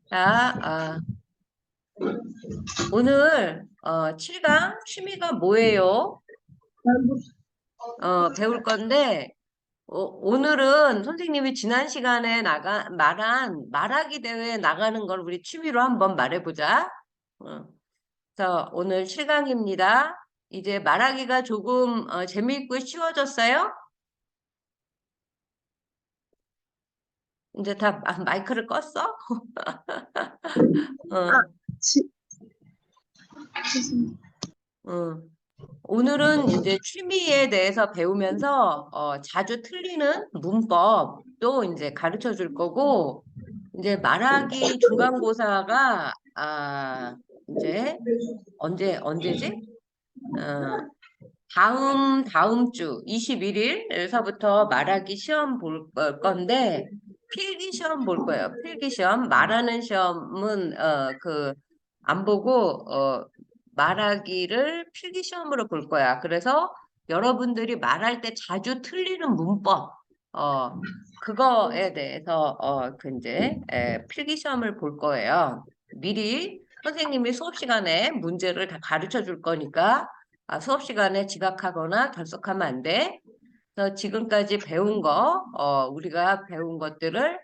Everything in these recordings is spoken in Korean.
자, 오늘 7강 취미가 뭐예요? 배울 건데 오늘은 선생님이 지난 시간에 말한 말하기 대회에 나가는 걸 우리 취미로 한번 말해보자. 그래서 오늘 7강입니다. 이제 말하기가 조금 재미있고 쉬워졌어요? 이제 다 마이크를 껐어? 아, 지, 오늘은 이제 취미에 대해서 배우면서 자주 틀리는 문법도 이제 가르쳐 줄 거고, 이제 말하기 중간고사가 이제 언제지? 어, 다음 주 21일에서부터 말하기 시험 볼 건데, 필기 시험 볼 거예요. 필기 시험. 말하는 시험은 안 보고 말하기를 필기 시험으로 볼 거야. 그래서 여러분들이 말할 때 자주 틀리는 문법 그거에 대해서 이제 필기 시험을 볼 거예요. 미리 선생님이 수업 시간에 문제를 다 가르쳐 줄 거니까 수업 시간에 지각하거나 결석하면 안 돼. 그래서 지금까지 배운 우리가 배운 것들을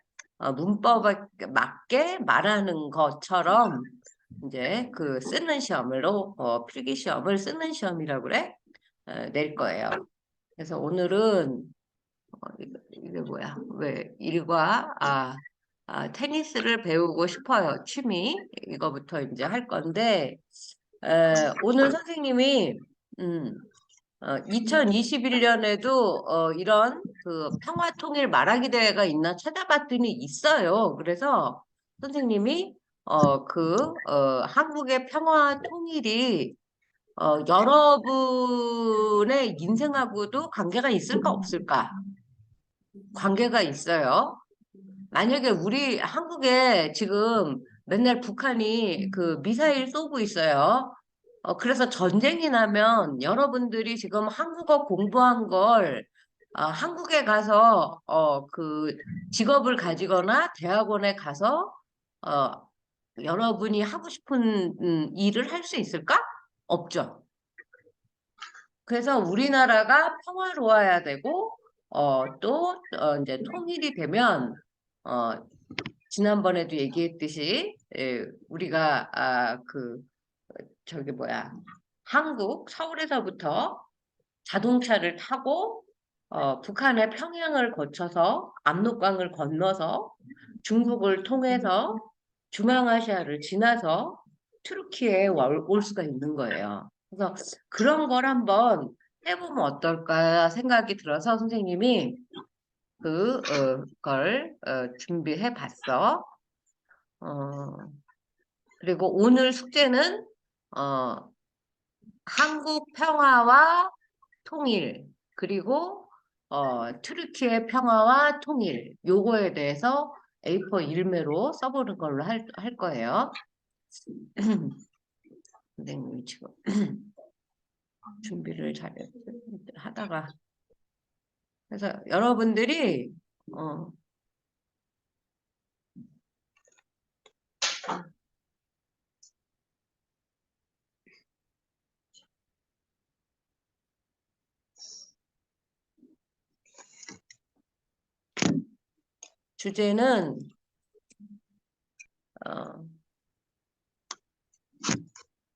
문법에 맞게 말하는 것처럼 이제 쓰는 시험으로, 필기 시험을 쓰는 시험이라고 그래? 낼 거예요. 그래서 오늘은, 이게 뭐야? 왜, 테니스를 배우고 싶어요. 취미. 이거부터 이제 할 건데, 오늘 선생님이, 2021년에도 이런 평화통일 말하기 대회가 있나 찾아봤더니 있어요. 그래서 선생님이 한국의 평화통일이 여러분의 인생하고도 관계가 있을까 없을까? 관계가 있어요. 만약에 우리 한국에 지금 맨날 북한이 미사일 쏘고 있어요. 그래서 전쟁이 나면 여러분들이 지금 한국어 공부한 걸 한국에 가서 직업을 가지거나 대학원에 가서 어, 여러분이 하고 싶은 일을 할 수 있을까? 없죠. 그래서 우리나라가 평화로워야 되고 이제 통일이 되면 어, 지난번에도 얘기했듯이 우리가 저기 뭐야 한국 서울에서부터 자동차를 타고 북한의 평양을 거쳐서 압록강을 건너서 중국을 통해서 중앙아시아를 지나서 튀르키예에 올 수가 있는 거예요. 그래서 그런 걸 한번 해보면 어떨까 생각이 들어서 선생님이 그걸 준비해 봤어. 그리고 오늘 숙제는 어, 한국 평화와 통일, 그리고 튀르키예 평화와 통일, 요거에 대해서 A4 일매로 써보는 걸로 할 거예요. 선생님이 지금 준비를 잘 하다가. 그래서 여러분들이, 주제는,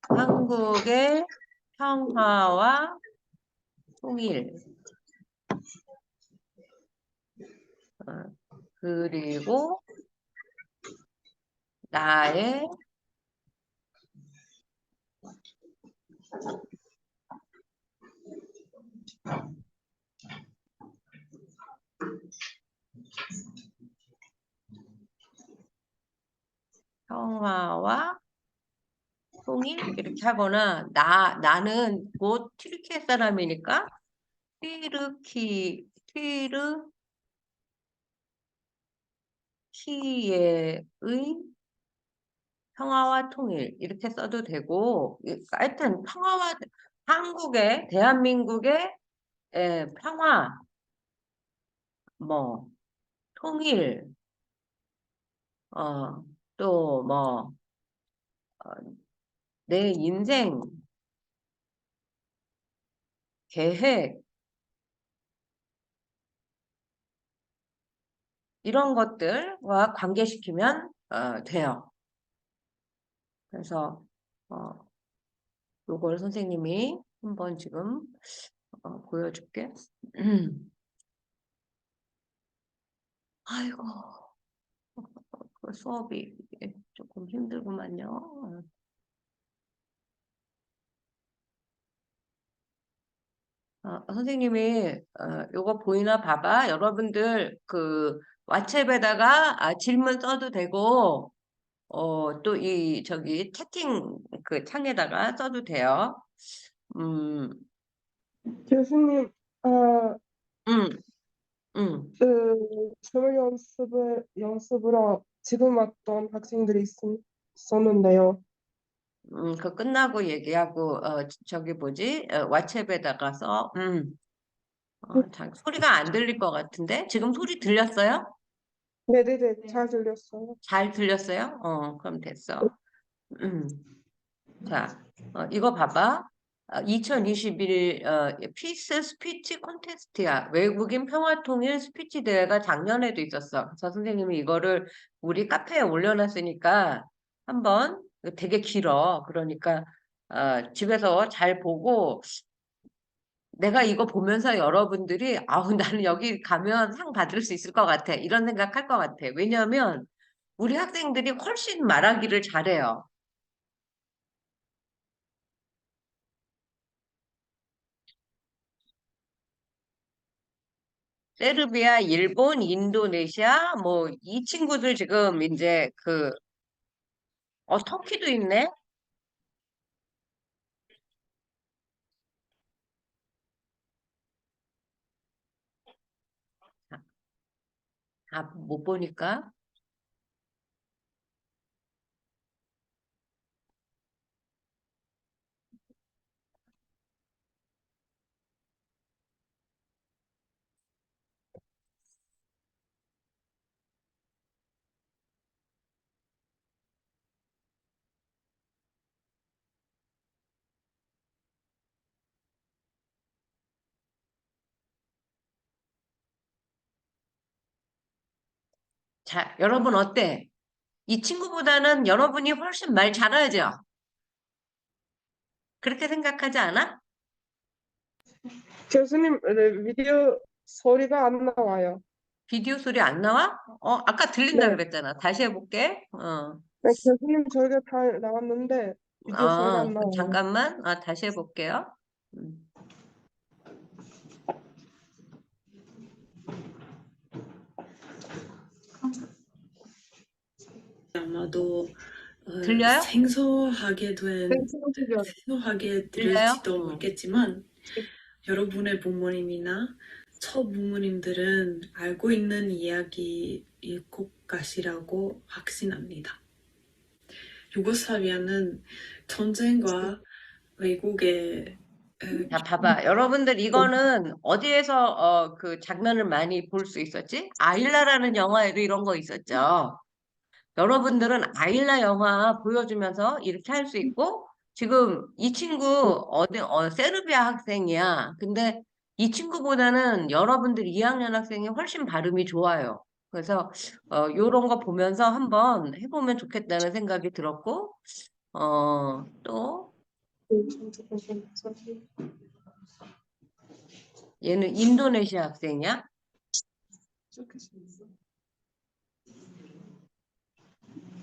한국의 평화와 통일, 그리고 나의 평화와 통일 이렇게 하거나 나는 곧 튀르키예 사람이니까 튀르키예의 평화와 통일 이렇게 써도 되고 하여튼 대한민국의 평화, 뭐, 통일, 또 뭐, 어, 내 인생, 계획, 이런 것들과 관계시키면 돼요. 그래서 어, 요걸 선생님이 한번 지금 보여줄게. 아이고, 그 수업이 조금 힘들구만요. 선생님이 요거 보이나 봐봐. 여러분들 그 왓츠앱에다가 질문 써도 되고 또 이 저기 채팅 그 창에다가 써도 돼요. 음, 교수님, 음, 음. 저희 연습으로 지금 왔던 학생들이 있었는데요. 그 끝나고 얘기하고 저기 뭐지 왓츠앱에다가 써. 소리가 안 들릴 것 같은데 지금 소리 들렸어요? 네네네, 잘 들렸어요. 잘 들렸어요? 그럼 됐어. 음. 자, 이거 봐봐. 2021 피스 스피치 콘테스트야. 외국인 평화통일 스피치 대회가 작년에도 있었어. 그래서 선생님이 이거를 우리 카페에 올려놨으니까 한번 되게 길어. 그러니까 집에서 잘 보고 내가 이거 보면서 여러분들이 아우 나는 여기 가면 상 받을 수 있을 것 같아. 이런 생각할 것 같아. 왜냐하면 우리 학생들이 훨씬 말하기를 잘해요. 세르비아, 일본, 인도네시아, 뭐, 이 친구들 지금 이제 터키도 있네? 못 보니까. 자, 여러분 어때? 이 친구보다는 여러분이 훨씬 말 잘하죠? 그렇게 생각하지 않아? 교수님, 비디오 소리가 안 나와요. 비디오 소리 안 나와? 아까 들린다 네, 그랬잖아. 다시 해볼게. 네, 교수님 저희가 잘 나왔는데 비디오 소리가 안 나와요. 잠깐만. 다시 해볼게요. 음. 아마도 들려요? 생소하게 들려요? 들릴지도 모르겠지만 여러분의 부모님이나 처부모님들은 알고 있는 이야기일 것 같이라고 확신합니다. 유고슬라비아는 전쟁과 외국의 자, 봐봐. 여러분들 이거는 어디에서 그 장면을 많이 볼 수 있었지? 아일라라는 영화에도 이런 거 있었죠. 여러분들은 아일라 영화 보여주면서 이렇게 할 수 있고 지금 이 친구 세르비아 학생이야. 근데 이 친구보다는 여러분들 2학년 학생이 훨씬 발음이 좋아요. 그래서 요런 거 보면서 한번 해보면 좋겠다는 생각이 들었고 또 얘는 인도네시아 학생이야.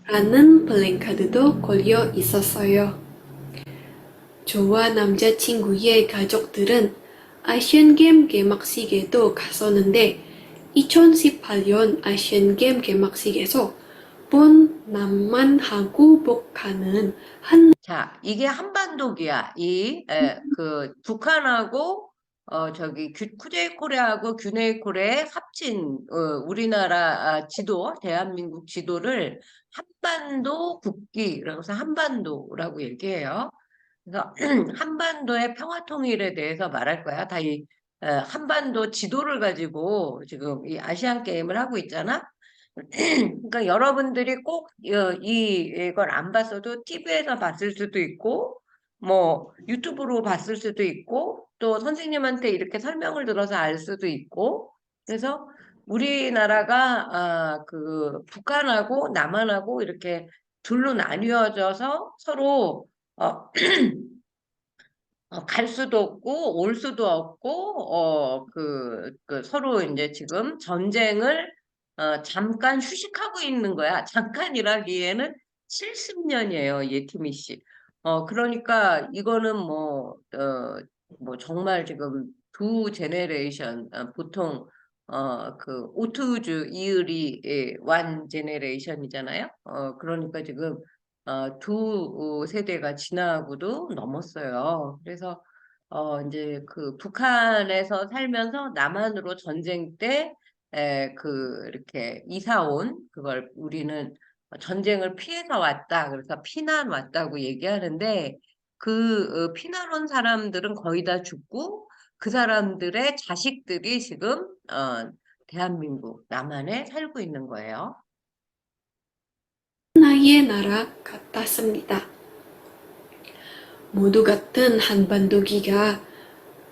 라는 플랜카드도 걸려 있었어요. 저와 남자친구의 가족들은 아시안게임 개막식에도 갔었는데 2018년 아시안게임 개막식에서 본 남만하고 복하는 자, 이게 한반도기야. 그 북한하고 저기 쿠제이 코레하고 규네이 코레 합친 우리나라 지도, 대한민국 지도를 한반도 국기라고 해서 한반도라고 얘기해요. 그래서 한반도의 평화 통일에 대해서 말할 거야. 다 한반도 지도를 가지고 지금 이 아시안 게임을 하고 있잖아. 그러니까 여러분들이 꼭 이걸 안 봤어도 TV에서 봤을 수도 있고, 뭐 유튜브로 봤을 수도 있고, 또 선생님한테 이렇게 설명을 들어서 알 수도 있고, 그래서 우리나라가 그 북한하고 남한하고 이렇게 둘로 나뉘어져서 서로 어, 갈 수도 없고 올 수도 없고 그 서로 이제 지금 전쟁을 잠깐 휴식하고 있는 거야. 잠깐이라기에는 70년이에요, 예티미 씨. 그러니까 이거는 뭐 정말 지금 두 제네레이션 보통 그 오투주 이을이 완 제네레이션이잖아요. 그러니까 지금 두 세대가 지나고도 넘었어요. 그래서 이제 그 북한에서 살면서 남한으로 전쟁 때 이렇게 이사 온 그걸 우리는 전쟁을 피해서 왔다. 그래서 피난 왔다고 얘기하는데 그 피난 온 사람들은 거의 다 죽고 그 사람들의 자식들이 지금 대한민국 남한에 살고 있는 거예요. 하나의 나라 같았습니다. 모두 같은 한반도기가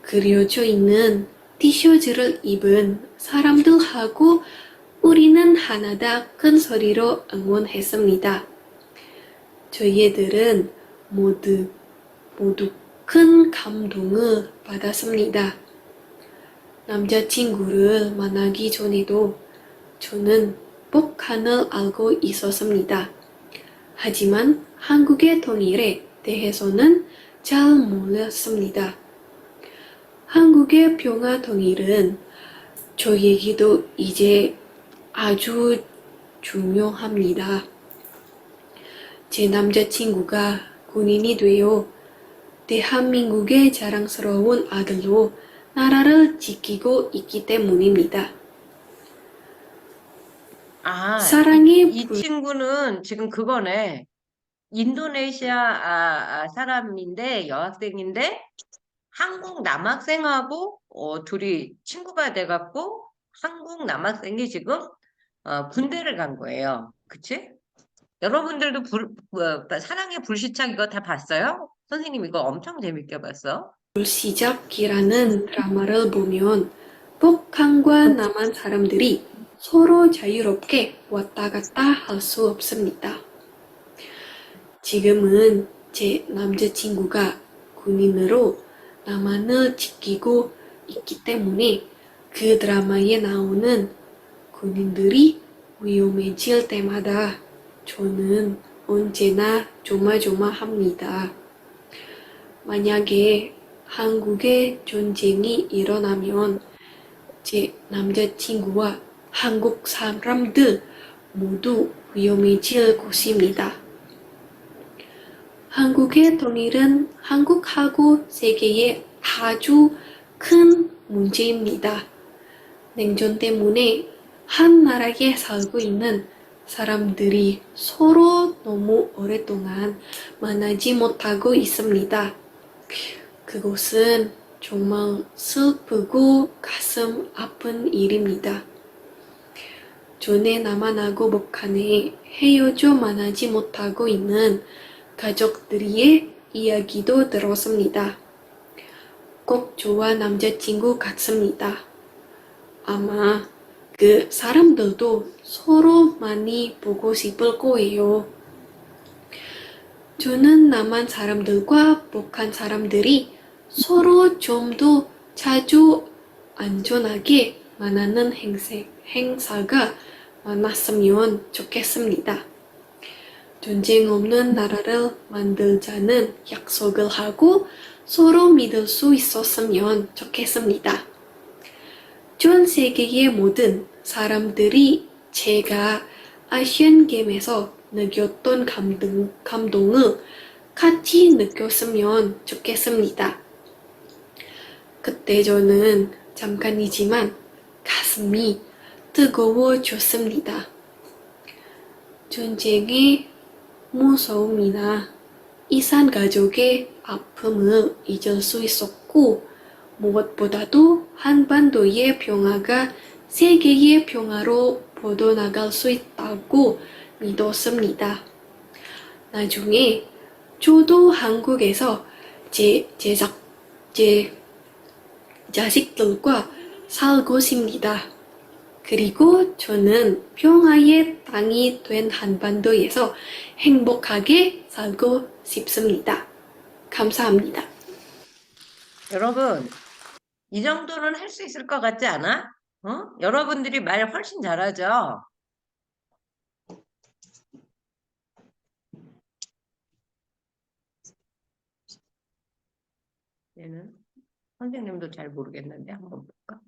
그려져 있는 티셔츠를 입은 사람들하고 우리는 하나다 큰 소리로 응원했습니다. 저희들은 모두 큰 감동을 받았습니다. 남자친구를 만나기 전에도 저는 북한을 알고 있었습니다. 하지만 한국의 통일에 대해서는 잘 몰랐습니다. 한국의 평화 통일은 저에게도 이제 아주 중요합니다. 제 남자친구가 군인이 되어 대한민국의 자랑스러운 아들로 나라를 지키고 있기 때문입니다. 사랑의 이 친구는 지금 그거네. 인도네시아 사람인데 여학생인데 한국 남학생하고 둘이 친구가 돼갖고 한국 남학생이 지금 군대를 간 거예요. 그치? 여러분들도 사랑의 불시착 이거 다 봤어요? 선생님 이거 엄청 재밌게 봤어. 시작이라는 드라마를 보면 북한과 남한 사람들이 서로 자유롭게 왔다 갔다 할 수 없습니다. 지금은 제 남자친구가 군인으로 남한을 지키고 있기 때문에 그 드라마에 나오는 군인들이 위험해질 때마다 저는 언제나 조마조마합니다. 만약에 한국에 전쟁이 일어나면 제 남자친구와 한국 사람들 모두 위험해질 것입니다. 한국의 통일은 한국하고 세계에 아주 큰 문제입니다. 냉전 때문에 한 나라에 살고 있는 사람들이 서로 너무 오랫동안 만나지 못하고 있습니다. 그것은 정말 슬프고 가슴 아픈 일입니다. 전에 남한하고 북한에 헤어져 만나지 못하고 있는 가족들의 이야기도 들었습니다. 꼭 저와 남자친구 같습니다. 아마 그 사람들도 서로 많이 보고 싶을 거예요. 저는 남한 사람들과 북한 사람들이 서로 좀 더 자주 안전하게 만나는 행사가 많았으면 좋겠습니다. 전쟁 없는 나라를 만들자는 약속을 하고 서로 믿을 수 있었으면 좋겠습니다. 전 세계의 모든 사람들이 제가 아시안 게임에서 느꼈던 감동을 같이 느꼈으면 좋겠습니다. 그때 저는 잠깐이지만 가슴이 뜨거워졌습니다. 전쟁의 무서움이나 이산 가족의 아픔을 잊을 수 있었고 무엇보다도 한반도의 평화가 세계의 평화로 뻗어나갈 수 있다고 믿었습니다. 나중에 저도 한국에서 제 자식들과 살고 싶습니다. 그리고 저는 평화의 땅이 된 한반도에서 행복하게 살고 싶습니다. 감사합니다. 여러분, 이 정도는 할 수 있을 것 같지 않아? 어? 여러분들이 말 훨씬 잘하죠? 얘는 선생님도 잘 모르겠는데 한번 볼까?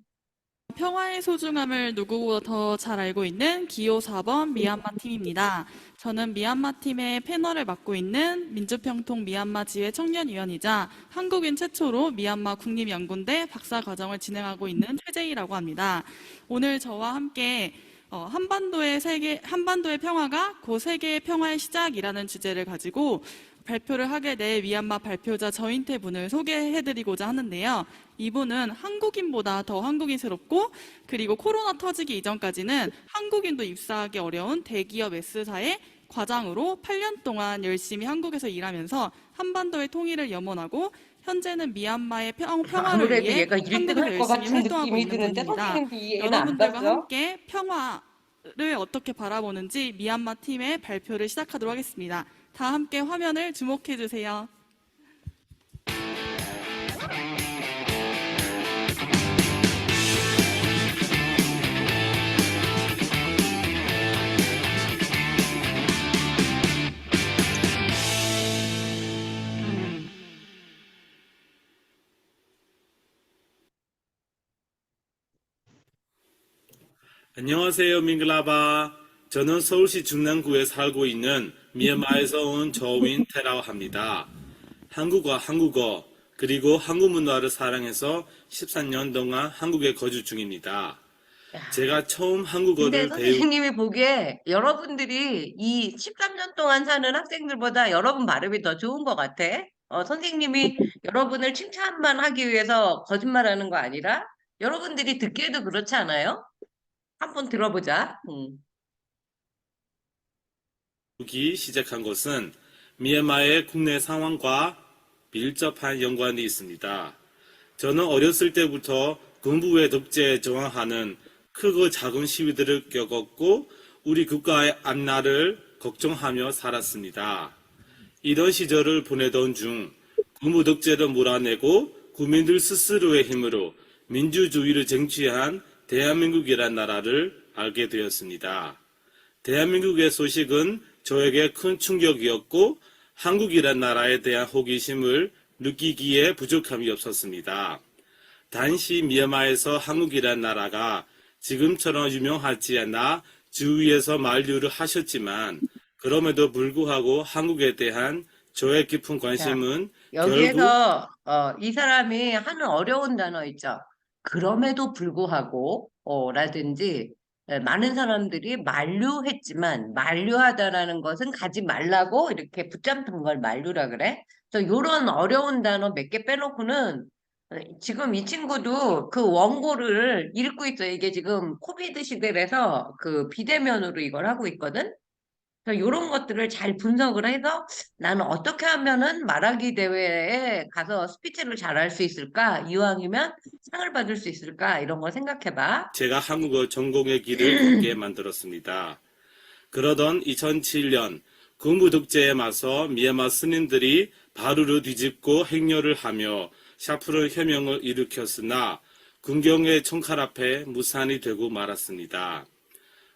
평화의 소중함을 누구보다 더 잘 알고 있는 기호 4번 미얀마 팀입니다. 저는 미얀마 팀의 패널을 맡고 있는 민주평통 미얀마 지회 청년위원이자 한국인 최초로 미얀마 국립연구대 박사과정을 진행하고 있는 최재희라고 합니다. 오늘 저와 함께 한반도의 평화가 곧 세계의 평화의 시작이라는 주제를 가지고 발표를 하게 될 미얀마 발표자 저인태 분을 소개해드리고자 하는데요. 이분은 한국인보다 더 한국인스럽고 그리고 코로나 터지기 이전까지는 한국인도 입사하기 어려운 대기업 S사의 과장으로 8년 동안 열심히 한국에서 일하면서 한반도의 통일을 염원하고 현재는 미얀마의 평화를 아무래도 위해 얘가 1등 한국에서 할 것 열심히 같은 활동하고 느낌이 있는 드는데 분입니다. 선생님도 이 애는 안 여러분들과 봤어? 함께 평화를 어떻게 바라보는지 미얀마 팀의 발표를 시작하도록 하겠습니다. 다 함께 화면을 주목해 주세요. 안녕하세요, 밍글라바. 저는 서울시 중랑구에 살고 있는 미얀마에서 온 저윈 테라오 합니다. 한국과 한국어, 그리고 한국 문화를 사랑해서 13년 동안 한국에 거주 중입니다. 야, 제가 처음 근데 한국어를 선생님이 보기에 여러분들이 이 13년 동안 사는 학생들보다 여러분 발음이 더 좋은 것 같아. 선생님이 여러분을 칭찬만 하기 위해서 거짓말하는 거 아니라 여러분들이 듣기에도 그렇지 않아요? 한번 들어보자. 배우기 시작한 것은 미얀마의 국내 상황과 밀접한 연관이 있습니다. 저는 어렸을 때부터 군부의 독재에 저항하는 크고 작은 시위들을 겪었고 우리 국가의 앞날을 걱정하며 살았습니다. 이런 시절을 보내던 중 군부 독재를 몰아내고 국민들 스스로의 힘으로 민주주의를 쟁취한 대한민국이란 나라를 알게 되었습니다. 대한민국의 소식은 저에게 큰 충격이었고 한국이란 나라에 대한 호기심을 느끼기에 부족함이 없었습니다. 단시 미얀마에서 한국이란 나라가 지금처럼 유명하지 않아 주위에서 만류를 하셨지만 그럼에도 불구하고 한국에 대한 저의 깊은 관심은 결국 여기에서 이 사람이 하는 어려운 단어 있죠. 그럼에도 불구하고 라든지 많은 사람들이 만류했지만 만류하다라는 것은 가지 말라고 이렇게 붙잡는 걸 만류라 그래. 그래서 이런 어려운 단어 몇 개 빼놓고는 지금 이 친구도 그 원고를 읽고 있어요. 이게 지금 코비드 시대라서 그 비대면으로 이걸 하고 있거든. 이런 것들을 잘 분석을 해서 나는 어떻게 하면은 말하기 대회에 가서 스피치를 잘할 수 있을까? 이왕이면 상을 받을 수 있을까? 이런 걸 생각해봐. 제가 한국어 전공의 길을 걷게 만들었습니다. 그러던 2007년 군부 독재에 맞서 미얀마 스님들이 바루를 뒤집고 행렬을 하며 샤프론 혁명을 일으켰으나 군경의 총칼 앞에 무산이 되고 말았습니다.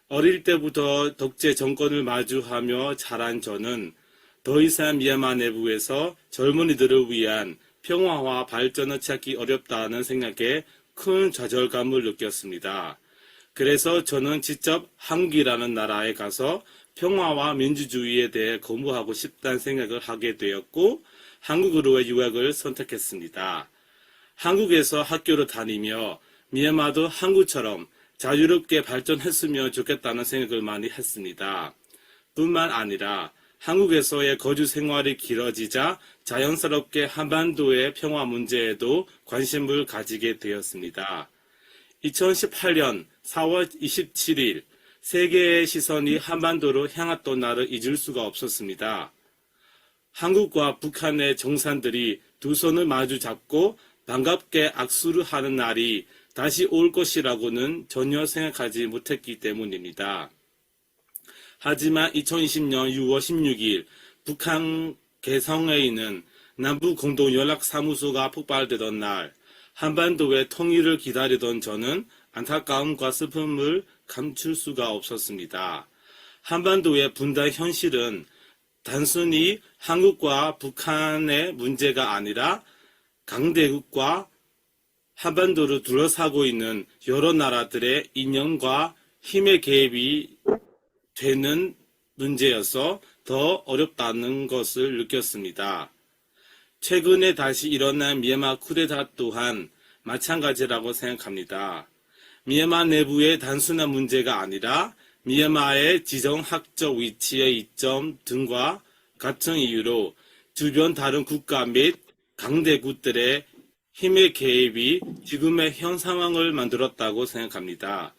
어릴 때부터 독재 정권을 마주하며 자란 저는 더 이상 미얀마 내부에서 젊은이들을 위한 평화와 발전을 찾기 어렵다는 생각에 큰 좌절감을 느꼈습니다. 그래서 저는 직접 한국이라는 나라에 가서 평화와 민주주의에 대해 공부하고 싶다는 생각을 하게 되었고 한국으로의 유학을 선택했습니다. 한국에서 학교를 다니며 미얀마도 한국처럼 자유롭게 발전했으면 좋겠다는 생각을 많이 했습니다. 뿐만 아니라 한국에서의 거주 생활이 길어지자 자연스럽게 한반도의 평화 문제에도 관심을 가지게 되었습니다. 2018년 4월 27일 세계의 시선이 한반도로 향했던 날을 잊을 수가 없었습니다. 한국과 북한의 정상들이 두 손을 마주 잡고 반갑게 악수를 하는 날이 다시 올 것이라고는 전혀 생각하지 못했기 때문입니다. 하지만 2020년 6월 16일 북한 개성에 있는 남북공동연락사무소가 폭발되던 날 한반도의 통일을 기다리던 저는 안타까움과 슬픔을 감출 수가 없었습니다. 한반도의 분단 현실은 단순히 한국과 북한의 문제가 아니라 강대국과 한반도를 둘러싸고 있는 여러 나라들의 인연과 힘의 개입이 되는 문제여서 더 어렵다는 것을 느꼈습니다. 최근에 다시 일어난 미얀마 쿠데타 또한 마찬가지라고 생각합니다. 미얀마 내부의 단순한 문제가 아니라 미얀마의 지정학적 위치의 이점 등과 같은 이유로 주변 다른 국가 및 강대국들의 힘의 개입이 지금의 현 상황을 만들었다고 생각합니다.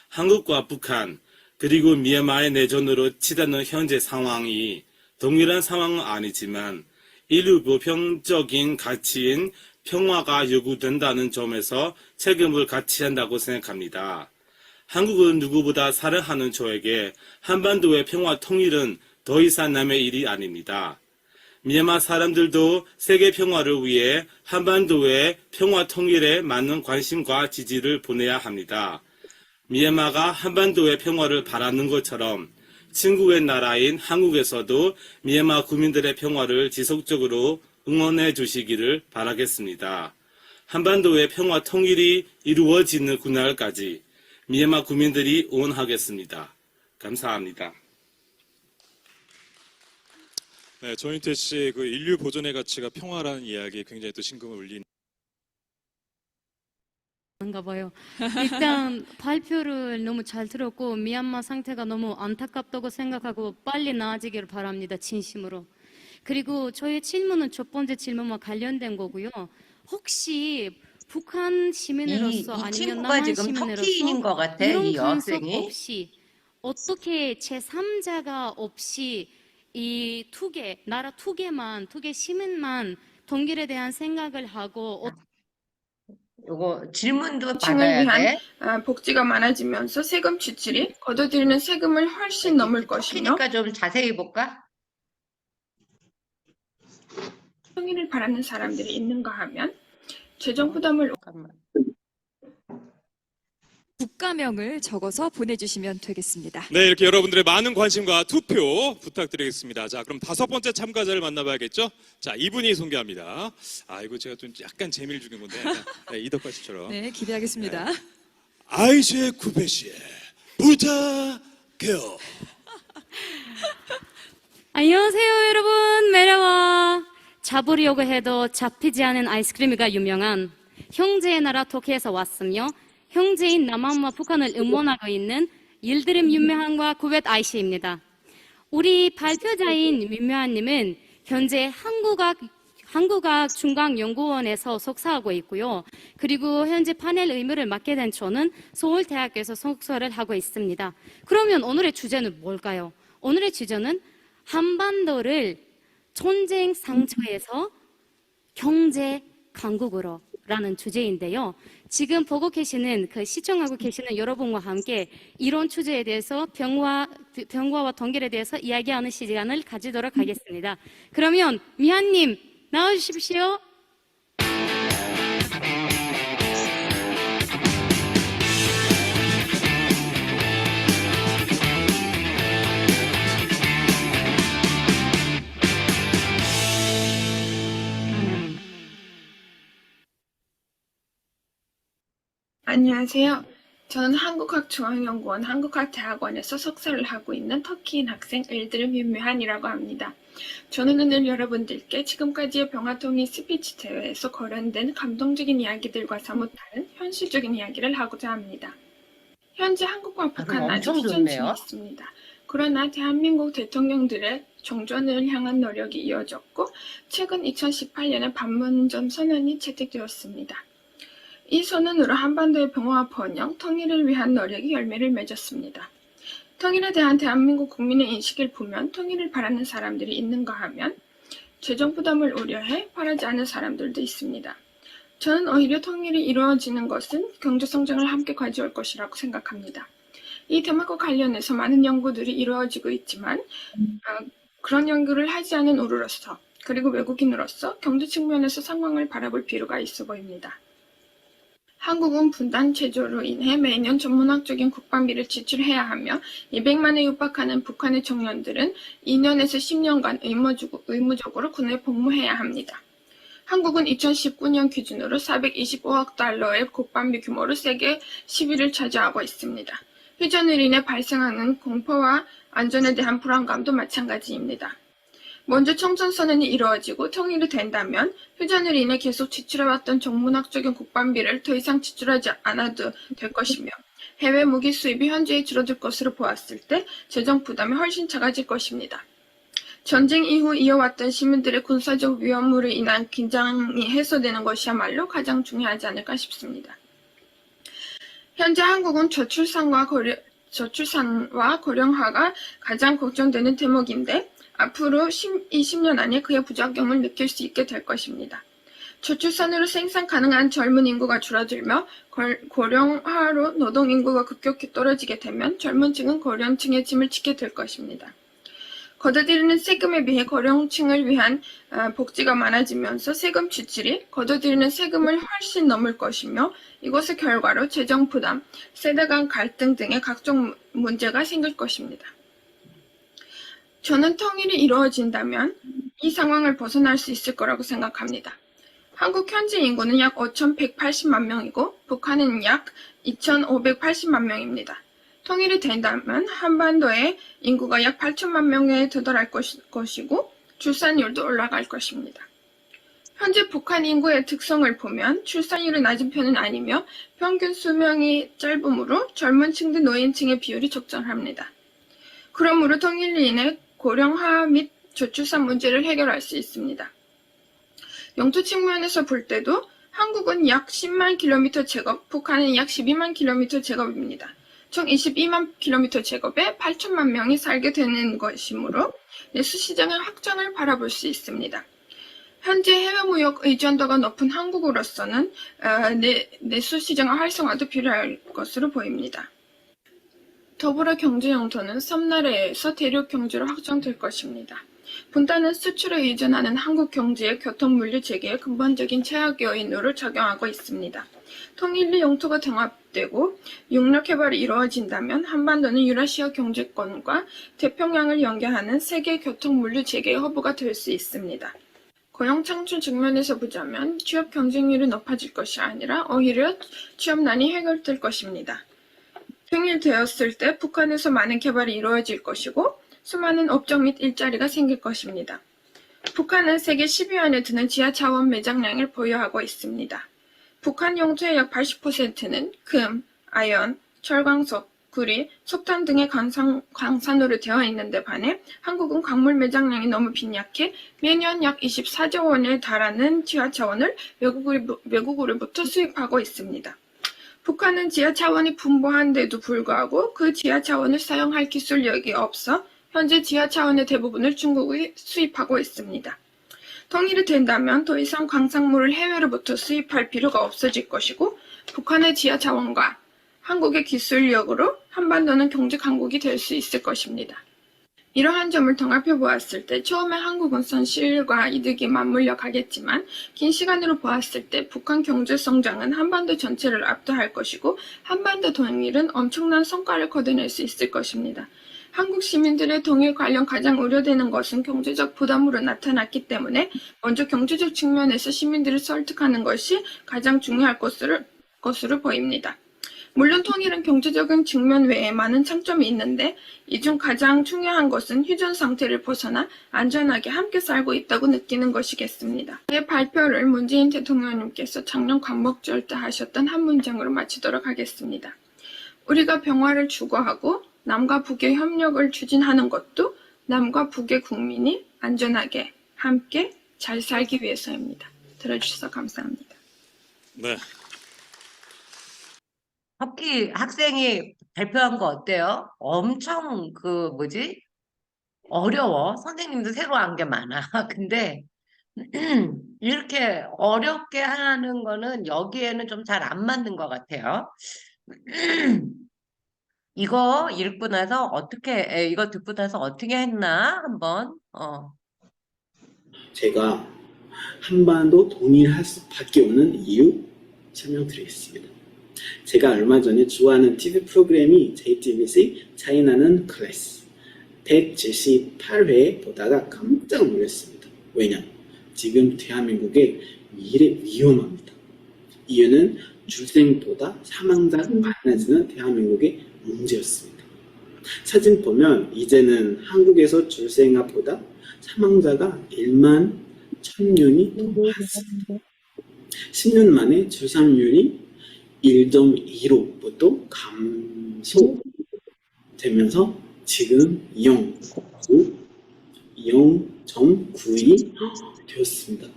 한국과 북한 그리고 미얀마의 내전으로 치닫는 현재 상황이 동일한 상황은 아니지만 인류 보편적인 가치인 평화가 요구된다는 점에서 책임을 같이 한다고 생각합니다. 한국은 누구보다 사랑하는 저에게 한반도의 평화 통일은 더 이상 남의 일이 아닙니다. 미얀마 사람들도 세계 평화를 위해 한반도의 평화 통일에 맞는 관심과 지지를 보내야 합니다. 미얀마가 한반도의 평화를 바라는 것처럼 친구의 나라인 한국에서도 미얀마 국민들의 평화를 지속적으로 응원해 주시기를 바라겠습니다. 한반도의 평화 통일이 이루어지는 그날까지 미얀마 국민들이 응원하겠습니다. 감사합니다. 네, 조인태 씨의 그 인류 보존의 가치가 평화라는 이야기 굉장히 또 심금을 울린. 가 봐요. 일단 발표를 너무 잘 들었고 미얀마 상태가 너무 안타깝다고 생각하고 빨리 나아지기를 바랍니다. 진심으로. 그리고 저의 질문은 첫 번째 질문과 관련된 거고요. 혹시 북한 시민으로서 이 아니면 친구가 남한 지금 시민으로서 터키인인 것 같아, 이런 이 간섭 여학생이. 없이 어떻게 제3자가 없이 이 나라 두 개 시민만 동결에 대한 생각을 하고 요거 질문도 층을 받아야 위한 돼. 복지가 많아지면서 세금 지출이 거둬들이는 세금을 훨씬 넘을 것이며 터키니까 좀 자세히 볼까? 통일을 바라는 사람들이 있는가 하면 재정 부담을 잠깐만. 국가명을 적어서 보내주시면 되겠습니다. 네, 이렇게 여러분들의 많은 관심과 투표 부탁드리겠습니다. 자, 그럼 5번째 참가자를 만나봐야겠죠? 자, 이분이 소개합니다. 아, 이거 제가 좀 약간 재미를 주는 건데, 네, 이덕화 씨처럼. 네, 기대하겠습니다. 아이제 쿠페 씨의 부탁해요. 안녕하세요 여러분. 메라와 잡으려고 해도 잡히지 않은 아이스크림이가 유명한 형제의 나라 터키에서 왔으며 형제인 남한과 북한을 응원하고 있는 일드림 윤미한과 구벳 아이시입니다. 우리 발표자인 윤미한님은 현재 한국학중앙연구원에서 석사하고 있고요. 그리고 현재 파넬 의무를 맡게 된 저는 서울대학교에서 석사를 하고 있습니다. 그러면 오늘의 주제는 뭘까요? 오늘의 주제는 한반도를 전쟁 상처에서 경제 강국으로 라는 주제인데요. 지금 보고 계시는 시청하고 계시는 여러분과 함께 이런 주제에 대해서 평화와 동결에 대해서 이야기하는 시간을 가지도록 하겠습니다. 그러면 미한님 나와주십시오. 안녕하세요. 저는 한국학중앙연구원 한국학대학원에서 석사를 하고 있는 터키인 학생 일드림 윤미한이라고 합니다. 저는 오늘 여러분들께 지금까지의 평화통일 스피치 대회에서 거론된 감동적인 이야기들과 사뭇 다른 현실적인 이야기를 하고자 합니다. 현재 한국과 북한은 아직 엄청 휴전 중에 좋네요. 있습니다. 그러나 대한민국 대통령들의 종전을 향한 노력이 이어졌고 최근 2018년에 판문점 선언이 채택되었습니다. 이 선언으로 한반도의 평화와 번영, 통일을 위한 노력이 열매를 맺었습니다. 통일에 대한 대한민국 국민의 인식을 보면 통일을 바라는 사람들이 있는가 하면 재정 부담을 우려해 바라지 않는 사람들도 있습니다. 저는 오히려 통일이 이루어지는 것은 경제 성장을 함께 가져올 것이라고 생각합니다. 이 대목과 관련해서 많은 연구들이 이루어지고 있지만 그런 연구를 하지 않은 우리로서 그리고 외국인으로서 경제 측면에서 상황을 바라볼 필요가 있어 보입니다. 한국은 분단 체조로 인해 매년 전문학적인 국방비를 지출해야 하며 200만에 육박하는 북한의 청년들은 2년에서 10년간 의무적으로 군에 복무해야 합니다. 한국은 2019년 기준으로 425억 달러의 국방비 규모로 세계 10위를 차지하고 있습니다. 휴전으로 인해 발생하는 공포와 안전에 대한 불안감도 마찬가지입니다. 먼저 청천선언이 이루어지고 통일이 된다면 휴전으로 인해 계속 지출해왔던 정문학적인 국방비를 더 이상 지출하지 않아도 될 것이며 해외 무기 수입이 현저히 줄어들 것으로 보았을 때 재정 부담이 훨씬 작아질 것입니다. 전쟁 이후 이어왔던 시민들의 군사적 위험으로 인한 긴장이 해소되는 것이야말로 가장 중요하지 않을까 싶습니다. 현재 한국은 저출산과 고령화가 가장 걱정되는 대목인데 앞으로 20년 안에 그의 부작용을 느낄 수 있게 될 것입니다. 저출산으로 생산 가능한 젊은 인구가 줄어들며 고령화로 노동 인구가 급격히 떨어지게 되면 젊은 층은 고령층의 짐을 지게 될 것입니다. 걷어들이는 세금에 비해 고령층을 위한 복지가 많아지면서 세금 지출이 걷어들이는 세금을 훨씬 넘을 것이며 이것의 결과로 재정 부담, 세대 간 갈등 등의 각종 문제가 생길 것입니다. 저는 통일이 이루어진다면 이 상황을 벗어날 수 있을 거라고 생각합니다. 한국 현재 인구는 약 5,180만 명이고 북한은 약 2,580만 명입니다. 통일이 된다면 한반도의 인구가 약 8천만 명에 도달할 것이고 출산율도 올라갈 것입니다. 현재 북한 인구의 특성을 보면 출산율이 낮은 편은 아니며 평균 수명이 짧으므로 젊은 층 대 노인층의 비율이 적절합니다. 그러므로 통일로 인해 고령화 및 저출산 문제를 해결할 수 있습니다. 영토 측면에서 볼 때도 한국은 약 10만 킬로미터 제곱, 북한은 약 12만 킬로미터 제곱입니다. 총 22만 킬로미터 제곱에 8천만 명이 살게 되는 것이므로 내수 시장의 확장을 바라볼 수 있습니다. 현재 해외 무역 의존도가 높은 한국으로서는 내수 시장의 활성화도 필요할 것으로 보입니다. 더불어 경제 영토는 섬나라에서 대륙 경제로 확장될 것입니다. 분단은 수출에 의존하는 한국 경제의 교통 물류 체계에 근본적인 제약 요인으로 작용하고 있습니다. 통일리 영토가 통합되고 육력 개발이 이루어진다면 한반도는 유라시아 경제권과 태평양을 연계하는 세계 교통 물류 체계의 허브가 될 수 있습니다. 고용 창출 측면에서 보자면 취업 경쟁률이 높아질 것이 아니라 오히려 취업난이 해결될 것입니다. 통일되었을 때 북한에서 많은 개발이 이루어질 것이고 수많은 업종 및 일자리가 생길 것입니다. 북한은 세계 10위 안에 드는 지하 자원 매장량을 보유하고 있습니다. 북한 영토의 약 80%는 금, 아연, 철광석, 구리, 석탄 등의 광산으로 되어 있는데 반해 한국은 광물 매장량이 너무 빈약해 매년 약 24조 원에 달하는 지하 자원을 외국으로부터 수입하고 있습니다. 북한은 지하 자원이 풍부한데도 불구하고 그 지하 자원을 사용할 기술력이 없어 현재 지하 자원의 대부분을 중국이 수입하고 있습니다. 통일이 된다면 더 이상 광산물을 해외로부터 수입할 필요가 없어질 것이고 북한의 지하 자원과 한국의 기술력으로 한반도는 경제 강국이 될 수 있을 것입니다. 이러한 점을 통합해 보았을 때 처음에 한국은 손실과 이득이 맞물려 가겠지만 긴 시간으로 보았을 때 북한 경제 성장은 한반도 전체를 압도할 것이고 한반도 통일은 엄청난 성과를 거둬낼 수 있을 것입니다. 한국 시민들의 통일 관련 가장 우려되는 것은 경제적 부담으로 나타났기 때문에 먼저 경제적 측면에서 시민들을 설득하는 것이 가장 중요할 것으로 보입니다. 물론 통일은 경제적인 측면 외에 많은 장점이 있는데 이 중 가장 중요한 것은 휴전 상태를 벗어나 안전하게 함께 살고 있다고 느끼는 것이겠습니다. 이 발표를 문재인 대통령님께서 작년 광복절 때 하셨던 한 문장으로 마치도록 하겠습니다. 우리가 평화를 추구하고 남과 북의 협력을 추진하는 것도 남과 북의 국민이 안전하게 함께 잘 살기 위해서입니다. 들어주셔서 감사합니다. 네. 터키 학생이 발표한 거 어때요? 엄청 어려워. 선생님도 새로 한 게 많아. 근데 이렇게 어렵게 하는 거는 여기에는 좀 잘 안 맞는 것 같아요. 이거 읽고 나서 이거 듣고 나서 어떻게 했나? 한번, 제가 한반도 동일할 수밖에 없는 이유 설명드리겠습니다. 제가 얼마 전에 좋아하는 TV 프로그램이 JTBC 차이나는 클래스 178회 보다가 깜짝 놀랐습니다. 왜냐? 지금 대한민국의 미래 위험합니다. 이유는 출생보다 사망자가 많아지는 대한민국의 문제였습니다. 사진 보면 이제는 한국에서 출생아보다 사망자가 1만 1000명이 더 많습니다. 10년 만에 출산율이 1.15부터 감소되면서 지금 0.92 되었습니다.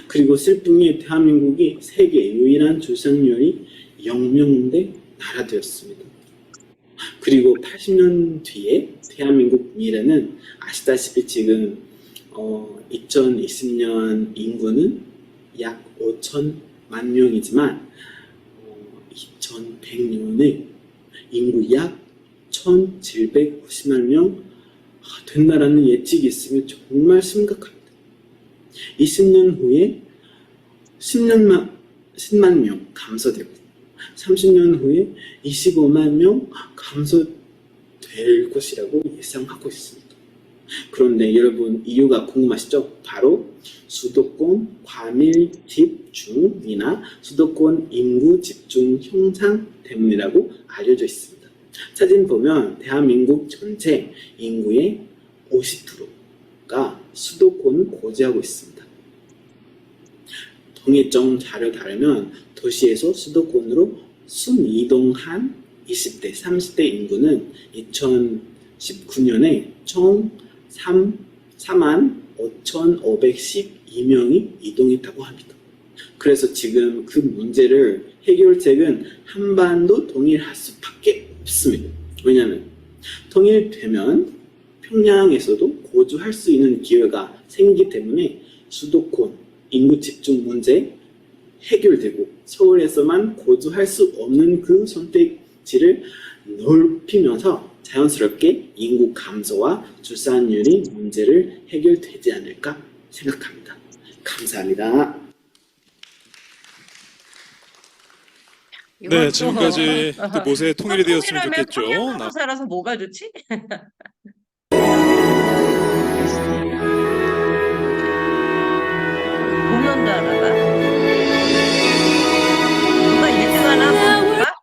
그리고 슬픈 게 대한민국이 세계 유일한 출산율이 0명대 나라 되었습니다. 그리고 80년 뒤에 대한민국 미래는 아시다시피 지금 2020년 인구는 약 5천만 명이지만 2100년에 인구 약 1790만 명 된다라는 예측이 있으면 정말 심각합니다. 20년 후에 10만 명 감소되고 30년 후에 25만 명 감소될 것이라고 예상하고 있습니다. 그런데 여러분 이유가 궁금하시죠? 바로 수도권 과밀 집중이나 수도권 인구 집중 형상 때문이라고 알려져 있습니다. 사진 보면 대한민국 전체 인구의 50%가 수도권을 고지하고 있습니다. 통일청 자료 따르면 도시에서 수도권으로 순이동한 20대, 30대 인구는 2019년에 총 45,512명이 이동했다고 합니다. 그래서 지금 그 문제를 해결책은 한반도 통일할 수밖에 없습니다. 왜냐하면 통일되면 평양에서도 거주할 수 있는 기회가 생기기 때문에 수도권 인구 집중 문제 해결되고 서울에서만 거주할 수 없는 그 선택지를 넓히면서 자연스럽게 인구 감소와 출산율이 문제를 해결되지 않을까 생각합니다. 감사합니다. 네, 지금까지 또 모세 통일이 되었으면 통일하면 좋겠죠. 평양하고 살아서 뭐가 좋지? 공연도 하나 봐. 누가 1등 하나 한번 볼까?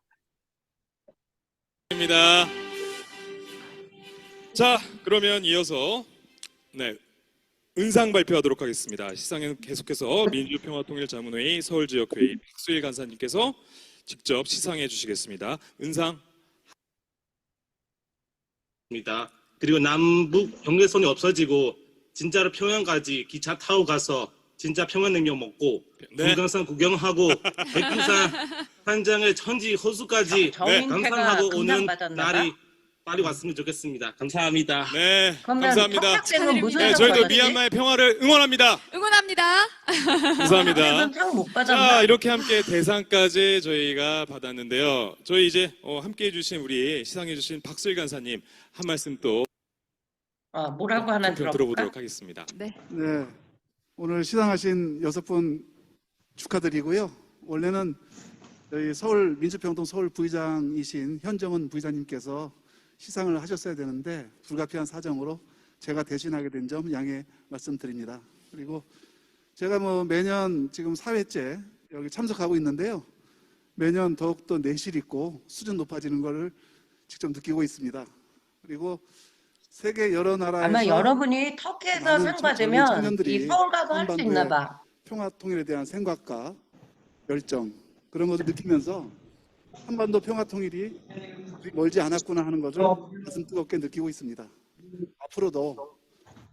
입니다. 자, 그러면 이어서 은상 발표하도록 하겠습니다. 시상은 계속해서 민주평화통일자문회의 서울지역회의 박수일 간사님께서 직접 시상해 주시겠습니다. 은상. 그리고 남북 경계선이 없어지고 진짜로 평양까지 기차 타고 가서 진짜 평양냉면 먹고 금강산 구경하고 백두산 한장의 천지 호수까지 감상하고 오는 날이 빨리 왔으면 좋겠습니다. 감사합니다. 네, 그러면 감사합니다. 턱학생은 무슨 네, 상 저희도 받았지? 미얀마의 평화를 응원합니다. 응원합니다. 감사합니다. 상못 자, 받았나? 이렇게 함께 대상까지 저희가 받았는데요. 저희 이제 함께 해주신 우리 시상해주신 박수일 간사님 한 말씀 또 뭐라고 하나 들어볼까? 들어보도록 하겠습니다. 네. 네, 오늘 시상하신 6분 축하드리고요. 원래는 저희 서울 민주평통 서울 부의장이신 현정은 부의장님께서 시상을 하셨어야 되는데 불가피한 사정으로 제가 대신하게 된 점 양해 말씀드립니다. 그리고 제가 매년 지금 4회째 여기 참석하고 있는데요. 매년 더욱더 내실 있고 수준 높아지는 것을 직접 느끼고 있습니다. 그리고 세계 여러 나라에서 아마 여러분이 터키에서 많은 상 받으면 청년들이 이 서울 가서 할 수 한반도의 있나 봐. 평화 통일에 대한 생각과 열정 그런 것을 느끼면서 한반도 평화 통일이 멀지 않았구나 하는 것을 가슴 뜨겁게 느끼고 있습니다. 앞으로도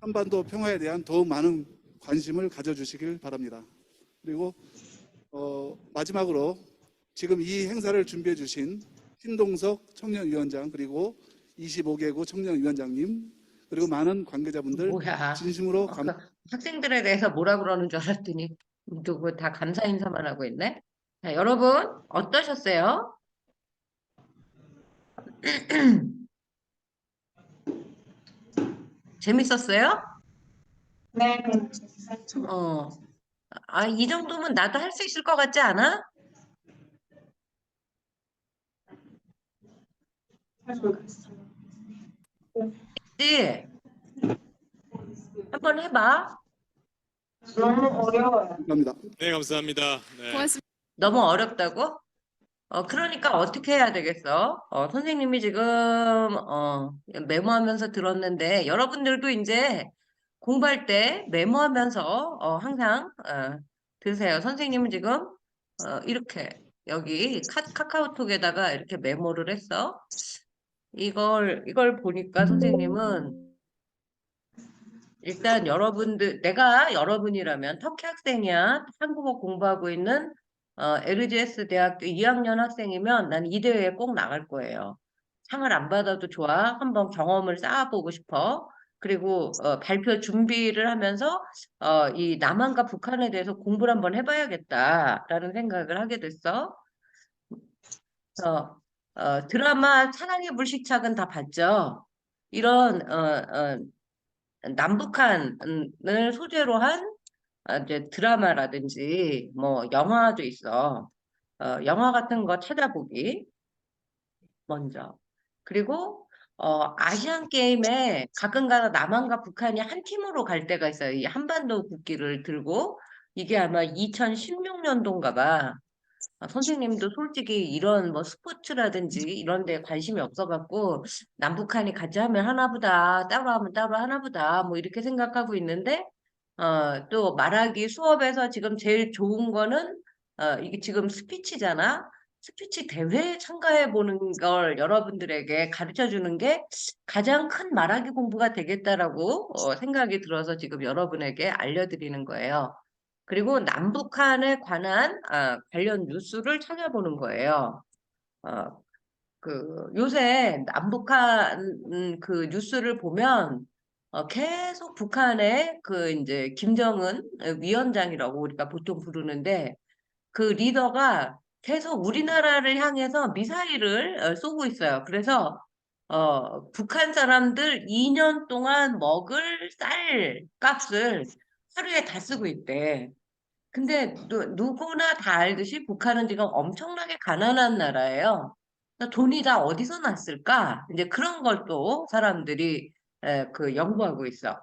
한반도 평화에 대한 더욱 많은 관심을 가져주시길 바랍니다. 그리고 마지막으로 지금 이 행사를 준비해 주신 신동석 청년위원장 그리고 25개국 청년위원장님 그리고 많은 관계자분들 뭐야? 진심으로 그 학생들에 대해서 뭐라 그러는 줄 알았더니 누구 다 감사 인사만 하고 있네. 자, 여러분 어떠셨어요? 재밌었어요? 네. 이 정도면 나도 할 수 있을 것 같지 않아? 그치? 한번 해봐. 너무 어려워요. 감사합니다. 네, 감사합니다. 네. 고맙습니다. 너무 어렵다고? 그러니까 어떻게 해야 되겠어? 선생님이 지금, 메모하면서 들었는데, 여러분들도 이제 공부할 때 메모하면서, 항상, 들으세요. 선생님은 지금, 이렇게, 여기 카카오톡에다가 이렇게 메모를 했어. 이걸 보니까 선생님은, 일단 내가 여러분이라면 터키 학생이야. 한국어 공부하고 있는 LGS 대학교 2학년 학생이면 난 이 대회에 꼭 나갈 거예요. 상을 안 받아도 좋아. 한번 경험을 쌓아보고 싶어. 그리고 발표 준비를 하면서 이 남한과 북한에 대해서 공부를 한번 해봐야겠다라는 생각을 하게 됐어. 드라마 사랑의 불시착은 다 봤죠? 이런 남북한을 소재로 한 이제 드라마라든지 뭐 영화도 있어. 영화 같은 거 찾아보기 먼저. 그리고 아시안 게임에 가끔가다 남한과 북한이 한 팀으로 갈 때가 있어요. 이 한반도 국기를 들고 이게 아마 2016년도인가 봐. 선생님도 솔직히 이런 뭐 스포츠라든지 이런 데 관심이 없어갖고 남북한이 같이 하면 하나보다 따로 하면 따로 하나보다 뭐 이렇게 생각하고 있는데 또 말하기 수업에서 지금 제일 좋은 거는 이게 지금 스피치잖아. 스피치 대회에 참가해 보는 걸 여러분들에게 가르쳐 주는 게 가장 큰 말하기 공부가 되겠다라고 생각이 들어서 지금 여러분에게 알려드리는 거예요. 그리고 남북한에 관한 관련 뉴스를 찾아보는 거예요. 요새 남북한 그 뉴스를 보면 계속 북한의 이제 김정은 위원장이라고 우리가 보통 부르는데 그 리더가 계속 우리나라를 향해서 미사일을 쏘고 있어요. 그래서 북한 사람들 2년 동안 먹을 쌀 값을 하루에 다 쓰고 있대. 근데 누구나 다 알듯이 북한은 지금 엄청나게 가난한 나라예요. 그러니까 돈이 다 어디서 났을까? 이제 그런 걸 또 사람들이 연구하고 있어.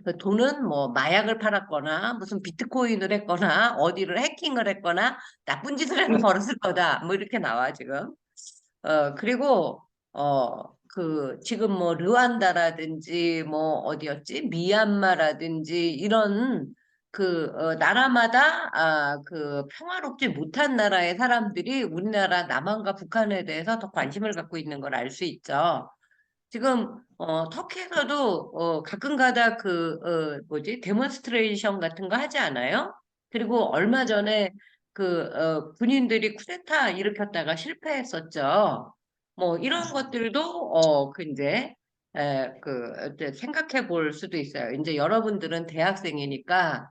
그 돈은 뭐 마약을 팔았거나 무슨 비트코인을 했거나 어디를 해킹을 했거나 나쁜 짓을 해서 벌었을 거다. 뭐 이렇게 나와 지금. 그리고 지금 뭐 르완다라든지 뭐 어디였지? 미얀마라든지 이런 나라마다 평화롭지 못한 나라의 사람들이 우리나라 남한과 북한에 대해서 더 관심을 갖고 있는 걸 알 수 있죠. 지금 터키에서도 가끔가다 데몬스트레이션 같은 거 하지 않아요? 그리고 얼마 전에 군인들이 쿠데타 일으켰다가 실패했었죠. 뭐 이런 것들도 이제 생각해 볼 수도 있어요. 이제 여러분들은 대학생이니까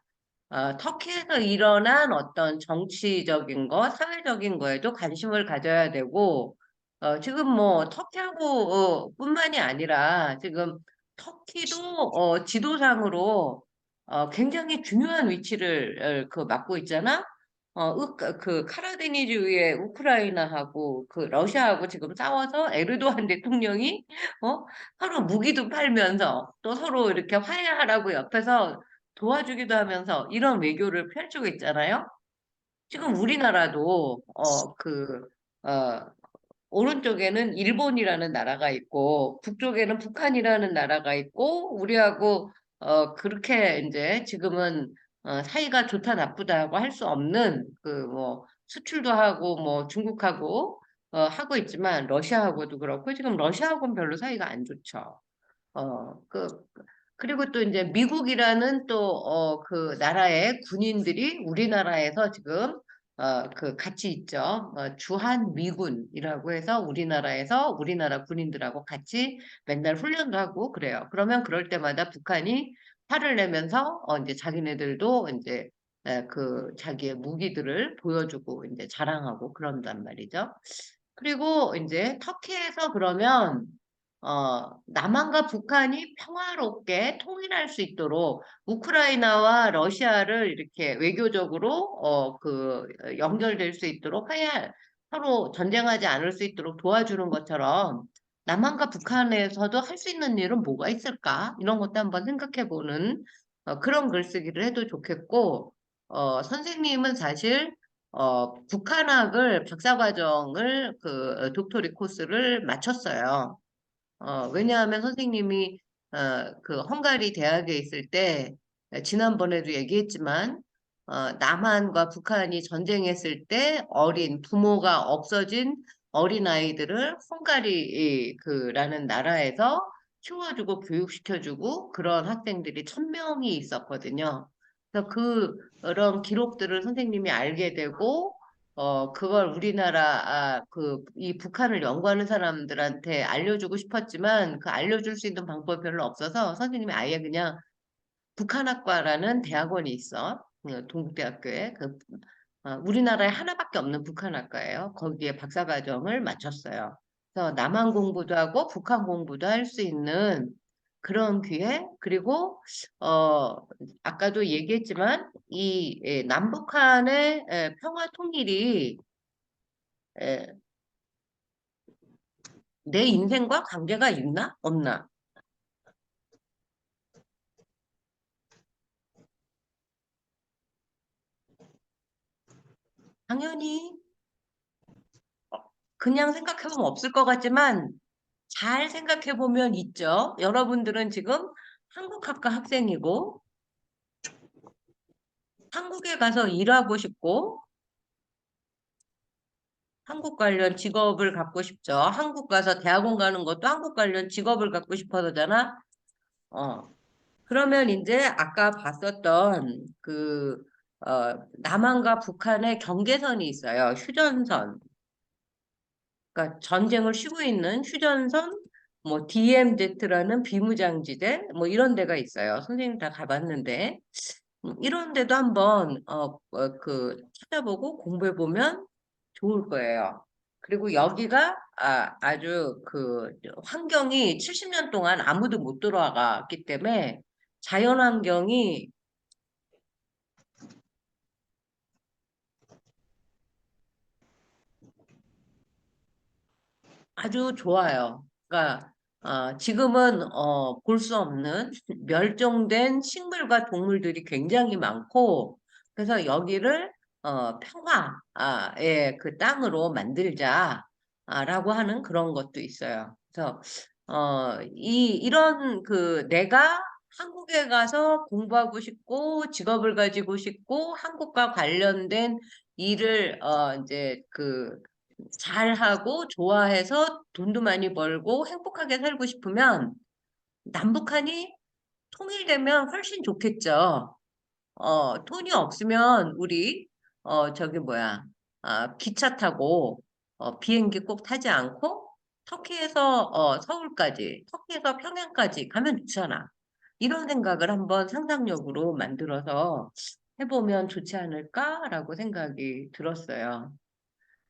터키에서 일어난 어떤 정치적인 거, 사회적인 거에도 관심을 가져야 되고 지금 뭐 터키하고 뿐만이 아니라 지금 터키도 지도상으로 굉장히 중요한 위치를 맡고 있잖아. 카라디니주의 우크라이나하고 러시아하고 지금 싸워서 에르도안 대통령이 서로 무기도 팔면서 또 서로 이렇게 화해하라고 옆에서 도와주기도 하면서 이런 외교를 펼치고 있잖아요. 지금 우리나라도 오른쪽에는 일본이라는 나라가 있고 북쪽에는 북한이라는 나라가 있고 우리하고 그렇게 이제 지금은 사이가 좋다 나쁘다고 할 수 없는 뭐 수출도 하고 뭐 중국하고 하고 있지만 러시아하고도 그렇고 지금 러시아하고는 별로 사이가 안 좋죠. 그리고 또 이제 미국이라는 또, 그 나라의 군인들이 우리나라에서 지금, 같이 있죠. 주한미군이라고 해서 우리나라에서 우리나라 군인들하고 같이 맨날 훈련도 하고 그래요. 그러면 그럴 때마다 북한이 화를 내면서, 이제 자기네들도 이제, 자기의 무기들을 보여주고 이제 자랑하고 그런단 말이죠. 그리고 이제 터키에서 그러면 남한과 북한이 평화롭게 통일할 수 있도록 우크라이나와 러시아를 이렇게 외교적으로 연결될 수 있도록 서로 전쟁하지 않을 수 있도록 도와주는 것처럼 남한과 북한에서도 할 수 있는 일은 뭐가 있을까? 이런 것도 한번 생각해 보는 그런 글쓰기를 해도 좋겠고 선생님은 사실 북한학을 박사과정을 독토리 코스를 마쳤어요. 왜냐하면 선생님이 그 헝가리 대학에 있을 때 지난번에도 얘기했지만 남한과 북한이 전쟁했을 때 어린 부모가 없어진 어린 아이들을 헝가리 그라는 나라에서 키워주고 교육시켜주고 그런 학생들이 1000명이 있었거든요. 그래서 그런 기록들을 선생님이 알게 되고 그걸 이 북한을 연구하는 사람들한테 알려주고 싶었지만 그 알려줄 수 있는 방법이 별로 없어서 선생님이 아예 그냥 북한학과라는 대학원이 있어. 동국대학교에. 우리나라에 하나밖에 없는 북한학과예요. 거기에 박사과정을 마쳤어요. 그래서 남한 공부도 하고 북한 공부도 할 수 있는 그런 기회, 그리고, 아까도 얘기했지만, 남북한의 평화 통일이 내 인생과 관계가 있나? 없나? 당연히 그냥 생각해보면 없을 것 같지만 잘 생각해보면 있죠. 여러분들은 지금 한국학과 학생이고 한국에 가서 일하고 싶고 한국 관련 직업을 갖고 싶죠. 한국 가서 대학원 가는 것도 한국 관련 직업을 갖고 싶어서잖아. 그러면 이제 아까 봤었던 남한과 북한의 경계선이 있어요. 휴전선. 그러니까 전쟁을 쉬고 있는 휴전선, 뭐 DMZ라는 비무장지대, 뭐 이런 데가 있어요. 선생님 다 가봤는데 이런 데도 한번 찾아보고 공부해 보면 좋을 거예요. 그리고 여기가 아주 환경이 70년 동안 아무도 못 들어와갔기 때문에 자연 환경이 아주 좋아요. 그러니까 지금은 볼 수 없는 멸종된 식물과 동물들이 굉장히 많고 그래서 여기를 평화의 그 땅으로 만들자라고 하는 그런 것도 있어요. 그래서 이런 내가 한국에 가서 공부하고 싶고 직업을 가지고 싶고 한국과 관련된 일을 이제 잘하고 좋아해서 돈도 많이 벌고 행복하게 살고 싶으면 남북한이 통일되면 훨씬 좋겠죠. 돈이 없으면 우리 기차 타고 비행기 꼭 타지 않고 터키에서 서울까지, 터키에서 평양까지 가면 좋잖아. 이런 생각을 한번 상상력으로 만들어서 해보면 좋지 않을까라고 생각이 들었어요.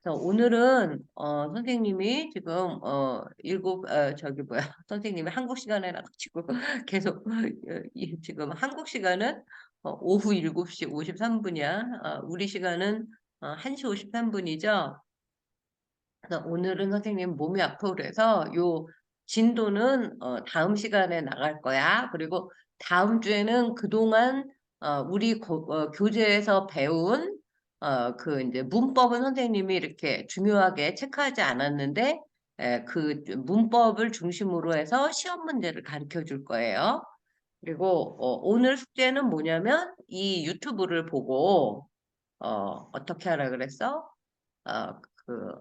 그래서 오늘은 선생님이 지금 선생님이 한국 시간에 나가지고 계속 지금 한국 시간은 오후 7시 53분이야. 우리 시간은 1시 53분이죠. 그래서 오늘은 선생님 몸이 아프고 그래서 요 진도는 다음 시간에 나갈 거야. 그리고 다음 주에는 그동안 우리 교재에서 배운 이제 문법은 선생님이 이렇게 중요하게 체크하지 않았는데 그 문법을 중심으로 해서 시험 문제를 가르쳐 줄 거예요. 그리고 오늘 숙제는 뭐냐면 이 유튜브를 보고 어떻게 하라 그랬어? 어, 그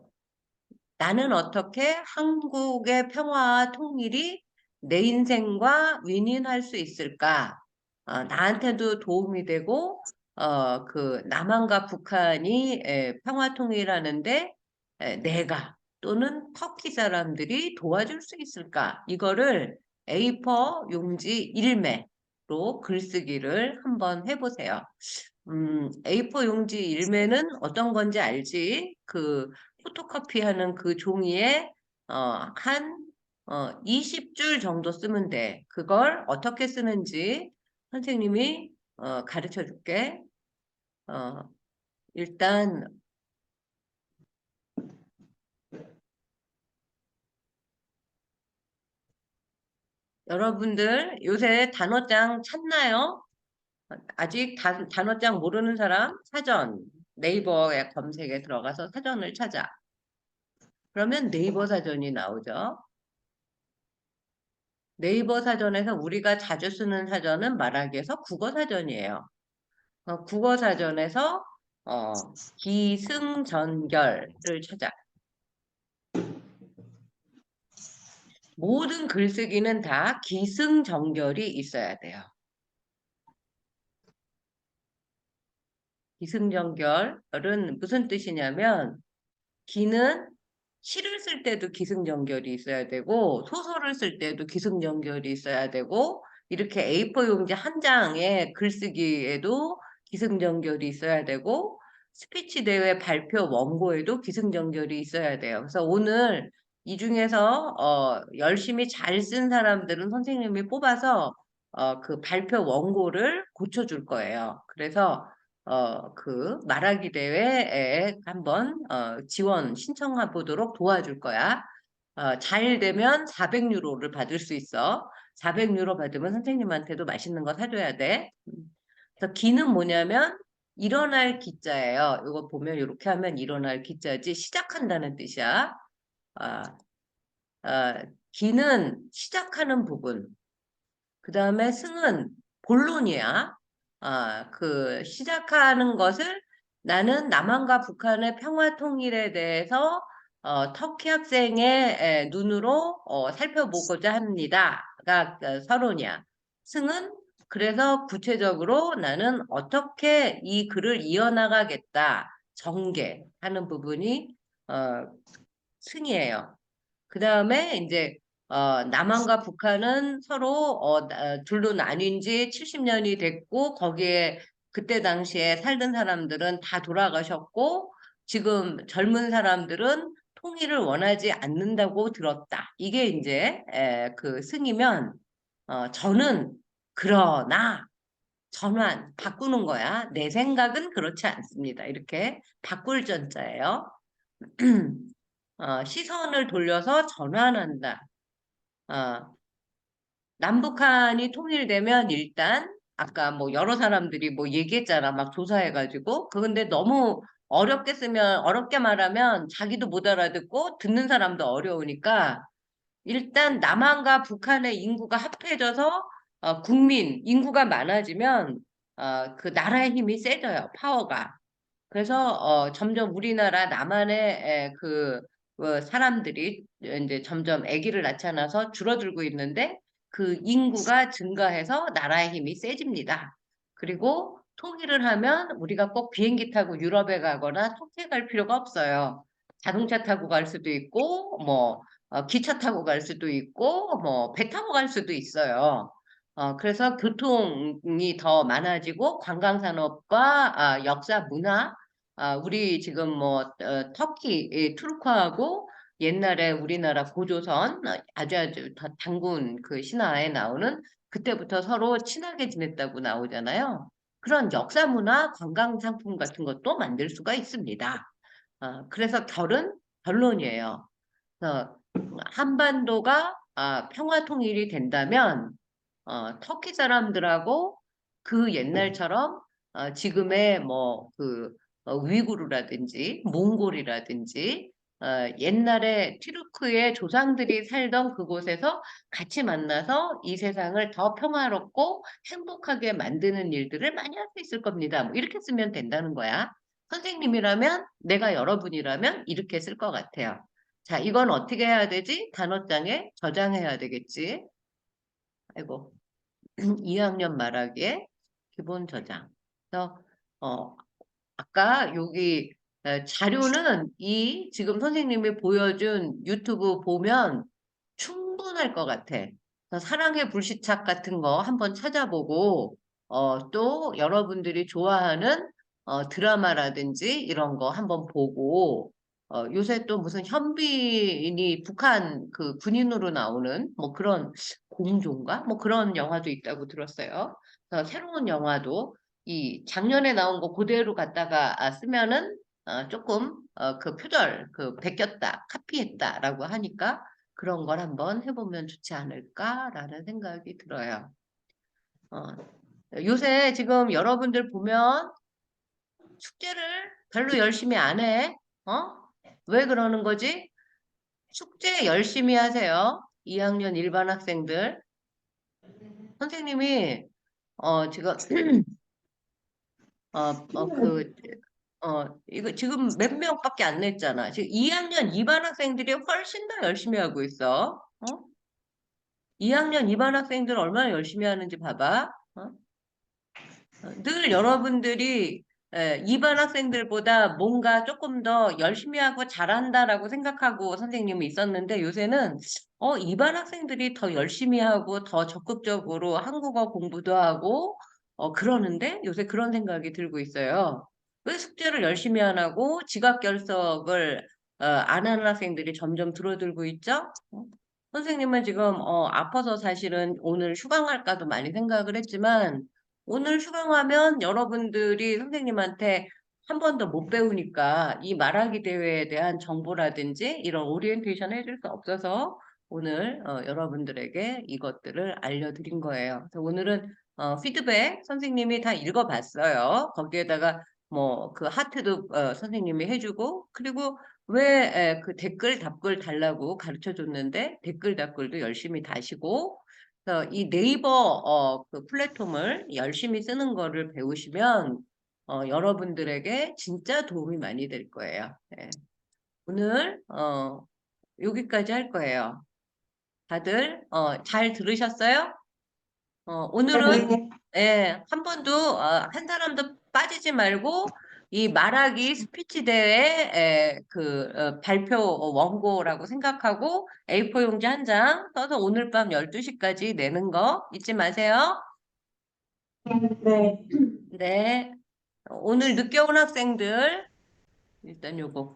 나는 어떻게 한국의 평화와 통일이 내 인생과 윈윈할 수 있을까? 나한테도 도움이 되고 그 남한과 북한이 평화 통일하는데 내가 또는 터키 사람들이 도와줄 수 있을까? 이거를 A4 용지 1매로 글쓰기를 한번 해보세요. A4 용지 1매는 어떤 건지 알지? 그 포토코피하는 그 종이에 한 20줄 정도 쓰면 돼. 그걸 어떻게 쓰는지 선생님이 가르쳐 줄게. 일단 여러분들 요새 단어장 찾나요? 아직 단어장 모르는 사람 사전 네이버에 검색에 들어가서 사전을 찾아. 그러면 네이버 사전이 나오죠. 네이버 사전에서 우리가 자주 쓰는 사전은 말하기에서 국어 사전이에요. 국어 사전에서 기승전결을 찾아. 모든 글쓰기는 다 기승전결이 있어야 돼요. 기승전결은 무슨 뜻이냐면 기는 시를 쓸 때도 기승전결이 있어야 되고 소설을 쓸 때도 기승전결이 있어야 되고 이렇게 A4 용지 한 장에 글쓰기에도 기승전결이 있어야 되고 스피치 대회 발표 원고에도 기승전결이 있어야 돼요. 그래서 오늘 이 중에서 열심히 잘 쓴 사람들은 선생님이 뽑아서 그 발표 원고를 고쳐줄 거예요. 그래서 그 말하기 대회에 한번 지원 신청해 보도록 도와줄 거야. 잘 되면 400유로를 받을 수 있어. 400유로 받으면 선생님한테도 맛있는 거 사줘야 돼. 그래서 기는 뭐냐면 일어날 기자예요. 이거 보면 이렇게 하면 일어날 기자지 시작한다는 뜻이야. 기는 시작하는 부분. 그 다음에 승은 본론이야. 그 시작하는 것을 나는 남한과 북한의 평화 통일에 대해서 터키 학생의 눈으로 살펴보고자 합니다가 서론이야. 승은 그래서 구체적으로 나는 어떻게 이 글을 이어나가겠다. 전개하는 부분이 승이에요. 그 다음에 이제 남한과 북한은 서로 둘로 나뉜 지 70년이 됐고 거기에 그때 당시에 살던 사람들은 다 돌아가셨고 지금 젊은 사람들은 통일을 원하지 않는다고 들었다. 이게 이제 그 승이면 저는 그러나 전환 바꾸는 거야. 내 생각은 그렇지 않습니다. 이렇게 바꿀 전자예요. 시선을 돌려서 전환한다. 남북한이 통일되면 일단 아까 뭐 여러 사람들이 뭐 얘기했잖아. 막 조사해가지고. 근데 너무 어렵게 쓰면 어렵게 말하면 자기도 못 알아듣고 듣는 사람도 어려우니까 일단 남한과 북한의 인구가 합해져서 국민 인구가 많아지면 그 나라의 힘이 세져요. 파워가. 그래서 점점 우리나라 남한의 그 사람들이 이제 점점 아기를 낳잖아서 줄어들고 있는데 그 인구가 증가해서 나라의 힘이 세집니다. 그리고 통일을 하면 우리가 꼭 비행기 타고 유럽에 가거나 터키에 갈 필요가 없어요. 자동차 타고 갈 수도 있고 뭐 기차 타고 갈 수도 있고 뭐 배 타고 갈 수도 있어요. 그래서 교통이 더 많아지고 관광산업과 역사 문화 우리 지금 뭐 터키 투르크하고 옛날에 우리나라 고조선 아주 단군 그 신화에 나오는 그때부터 서로 친하게 지냈다고 나오잖아요. 그런 역사 문화 관광 상품 같은 것도 만들 수가 있습니다. 그래서 결론이에요. 한반도가 평화 통일이 된다면 터키 사람들하고 그 옛날처럼 지금의 뭐 그 위구르라든지 몽골이라든지 옛날에 튀르크의 조상들이 살던 그곳에서 같이 만나서 이 세상을 더 평화롭고 행복하게 만드는 일들을 많이 할 수 있을 겁니다. 뭐 이렇게 쓰면 된다는 거야. 선생님이라면 내가 여러분이라면 이렇게 쓸 것 같아요. 자, 이건 어떻게 해야 되지? 단어장에 저장해야 되겠지. 아이고, 2학년 말하기에 기본 저장. 그래서 아까 여기 자료는 이 지금 선생님이 보여준 유튜브 보면 충분할 것 같아. 그래서 사랑의 불시착 같은 거 한번 찾아보고 또 여러분들이 좋아하는 드라마라든지 이런 거 한번 보고 요새 또 무슨 현빈이 북한 그 군인으로 나오는 뭐 그런 공조인가? 뭐 그런 영화도 있다고 들었어요. 그래서 새로운 영화도 이 작년에 나온 거 그대로 갖다가 쓰면은 조금 그 표절 그 베꼈다, 카피했다라고 하니까 그런 걸 한번 해보면 좋지 않을까라는 생각이 들어요. 요새 지금 여러분들 보면 숙제를 별로 열심히 안 해. 왜 그러는 거지? 숙제 열심히 하세요. 2학년 일반 학생들. 선생님이 지금 이거 지금 몇 명밖에 안 냈잖아. 지금 2학년 2반 학생들이 훨씬 더 열심히 하고 있어. 2학년 2반 학생들 얼마나 열심히 하는지 봐봐. 늘 여러분들이 2반 학생들보다 뭔가 조금 더 열심히 하고 잘한다라고 생각하고 선생님이 있었는데 요새는 2반 학생들이 더 열심히 하고 더 적극적으로 한국어 공부도 하고 그러는데 요새 그런 생각이 들고 있어요. 왜 숙제를 열심히 안 하고 지각 결석을 안 하는 학생들이 점점 줄어들고 있죠? 선생님은 지금 아파서 사실은 오늘 휴강할까도 많이 생각을 했지만 오늘 휴강하면 여러분들이 선생님한테 한 번 더 못 배우니까 이 말하기 대회에 대한 정보라든지 이런 오리엔테이션 해줄 수 없어서 오늘 여러분들에게 이것들을 알려드린 거예요. 그래서 오늘은 피드백 선생님이 다 읽어봤어요. 거기에다가 뭐 그 하트도 선생님이 해주고 그리고 왜 그 댓글 답글 달라고 가르쳐 줬는데 댓글 답글도 열심히 다시고 그래서 이 네이버 그 플랫폼을 열심히 쓰는 거를 배우시면 여러분들에게 진짜 도움이 많이 될 거예요. 네. 오늘 여기까지 할 거예요. 다들 잘 들으셨어요? 오늘은 한 번도 한 사람도 빠지지 말고 이 말하기 스피치 대회 발표 원고라고 생각하고 A4 용지 한 장 써서 오늘 밤 12시까지 내는 거 잊지 마세요. 네. 네. 오늘 늦게 온 학생들 일단 요거